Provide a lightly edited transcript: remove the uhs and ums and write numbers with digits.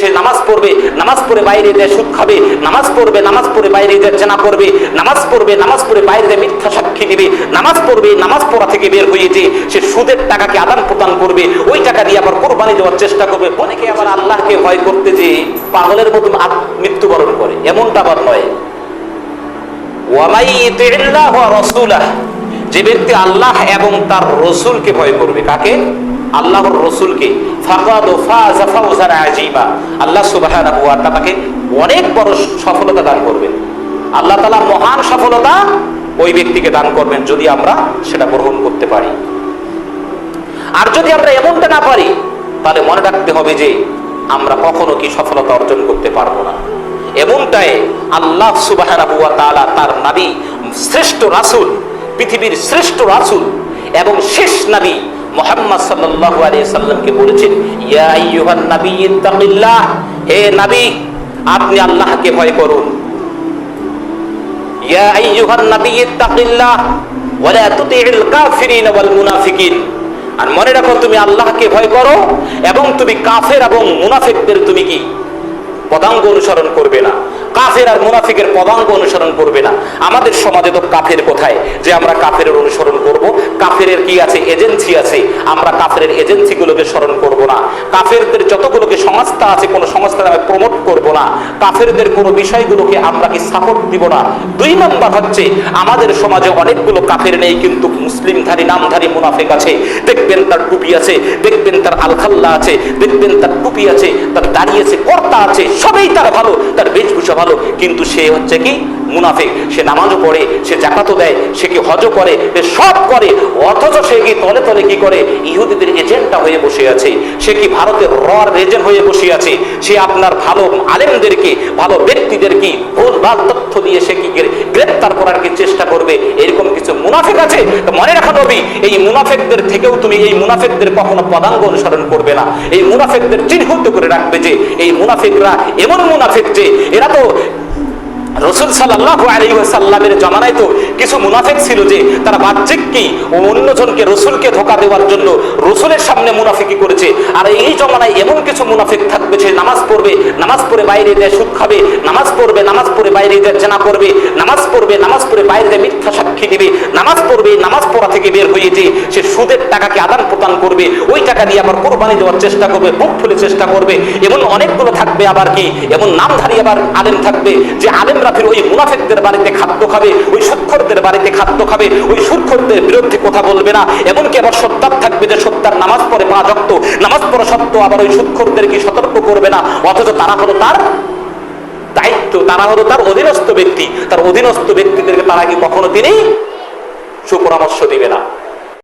সে নামাজ পড়বে, নামাজ পড়ে বাইরে যায় সুদ খাবে, নামাজ পড়বে, নামাজ পড়ে বাইরে যায় জেনা করবে, নামাজ পড়বে, নামাজ পড়ে বাইরে যায় মিথ্যা সাক্ষী দিবে, নামাজ পড়বে, নামাজ পড়া থেকে বের হয়ে যে সে সুদের টাকাকে আদান প্রদান করবে, ওই টাকা দিয়ে আবার কোরবানি দেওয়ার চেষ্টা করবে। অনেকে আবার আল্লাহকে ভয় করতে যে পাগলের মতন মৃত্যুবরণ করে, এমনটা আবার নয়। যে ব্যক্তি আল্লাহ এবং তার রসুলকে ভয় করবে, কাকে? আল্লাহর রসুলকে, আল্লাহ সুবহানাহু ওয়া তাআলা তাকে অনেক বড় সফলতা দান করবেন। আল্লাহ তাআলা মহান সফলতা ওই ব্যক্তিকে দান করবেন যদি আমরা সেটা গ্রহণ করতে পারি। আর যদি আমরা এমনটা না পারি, তাহলে মনে রাখতে হবে যে আমরা কখনো কি সফলতা অর্জন করতে পারবো না। এমনটাই আল্লাহ সুবহানাহু ওয়া তাআলা তার নবী, শ্রেষ্ঠ রাসূল, পৃথিবীর শ্রেষ্ঠ রাসূল এবং শেষ নবী মুহাম্মদ সাল্লাল্লাহু আলাইহি সাল্লামকে বলেছেন, ইয়া আইয়ুহান নবী ইত্তাকিল্লাহ, হে নবী আপনি আল্লাহকে ভয় করুন। ইয়া আইয়ুহান নবী ইত্তাকিল্লাহ ওয়া লা তুতি'ল কাফিরিন ওয়াল মুনাফিকিন। আর মনে রাখো তুমি আল্লাহকে ভয় করো এবং তুমি কাফের এবং মুনাফিকদের তুমি কি পদাঙ্গ অনুসরণ করবে না, কাফের আর মুনাফিকের পদাঙ্গ অনুসরণ করবে না। আমাদের সমাজে তো কাফের কোথায় যে আমরা কাফের অনুসরণ করব? কাফের কি আছে? এজেন্সি আছে, আমরা কাফের এজেন্সিগুলোকে স্মরণ করব না। কাফেরদের যতগুলোকে সংস্থা আছে কোন সংস্থার আমি প্রমোট করব না। কাফেরদের কোন বিষয়গুলোকে আমরা কি সাপোর্ট দিব না। 2 নম্বর হচ্ছে আমাদের সমাজে অনেকগুলো কাফের নেই, কিন্তু মুসলিমধারী নামধারী মুনাফিক আছে। দেখবেন তার টুপি আছে, দেখবেন তার আলখাল্লা আছে, দেখবেন তার টুপি আছে, তার দাড়ি আছে, কর্তা আছে, সবই তার ভালো, তার বেশভূষা ভালো, কিন্তু সে হচ্ছে কি মুনাফিক। সে নামাজও পড়ে, সে যাকাতও দেয়, সে কি হজও করে, সে সব করে, অথচ সে কি তলে তলে কি করে? ইহুদিদের এজেন্টটা হয়ে বসে আছে। সে কি ভারতের রর এজেন্ট হয়ে বসে আছে। সে আপনার ভালো আলেমদেরকে, ভালো ব্যক্তিদেরকে ভুলভাল তথ্য দিয়ে সে কি গ্রেফতার করার কি চেষ্টা করবে। এরকম কিছু মুনাফিক আছে। তো মনে রাখা নবী, এই মুনাফিকদের থেকেও তুমি এই মুনাফিকদের কখনো পদাঙ্গ অনুসরণ করবে না। এই মুনাফিকদের চিহ্নিত করে রাখবে যে এই মুনাফিকরা এমন মুনাফিক যে এরা তো রাসূল সাল্লাল্লাহু আলাইহি ওয়াসাল্লামের জামানায় তো কিছু মুনাফিক ছিল যে তারা বাহ্যিক কি অন্যজনকে রাসূলকে ধোঁকা দেওয়ার জন্য রাসূলের সামনে মুনাফিকি করেছে। আর এই জামানায় এমন কিছু মুনাফিক থাকবে যে নামাজ পড়বে, নামাজ পড়ে বাইরে যায় সুদ খাবে, নামাজ পড়বে, নামাজ পড়ে বাইরে যায় জেনা করবে, নামাজ পড়বে, নামাজ পড়ে বাইরে যায় মিথ্যা সাক্ষী দিবে, নামাজ পড়বে, নামাজ পড়া থেকে বের হয়ে যে সে সুদের টাকাকে আদান প্রদান করবে, ওই টাকা দিয়ে আবার কোরবানি দেওয়ার চেষ্টা করবে, বুক ফুলে চেষ্টা করবে। এমন অনেকগুলো থাকবে আবার কি এমন নামধারী আবার আলেম থাকবে যে আলেমরা ফির ওই মুনাফিকদের বাড়িতে খাদ্য খাবে, ওই সুদখোরদের বাড়িতে খাদ্য খাবে, ওই সুদখোরদের বিরুদ্ধে কথা বলবে না। এমনকি আবার সত্তার থাকবে যে সত্তার নামাজ পড়ে 5 ওয়াক্ত, নামাজ পড়া সত্ত্বেও আবার ওই সুদখোরদের কি সতর্ক করবে না, অথচ তারা হলো তার দায়িত্ব, তারা হলো তার অধীনস্থ ব্যক্তি, তার অধীনস্থ ব্যক্তিদেরকে তারা কি কখনো তিনি সুপরামর্শ দিবে না।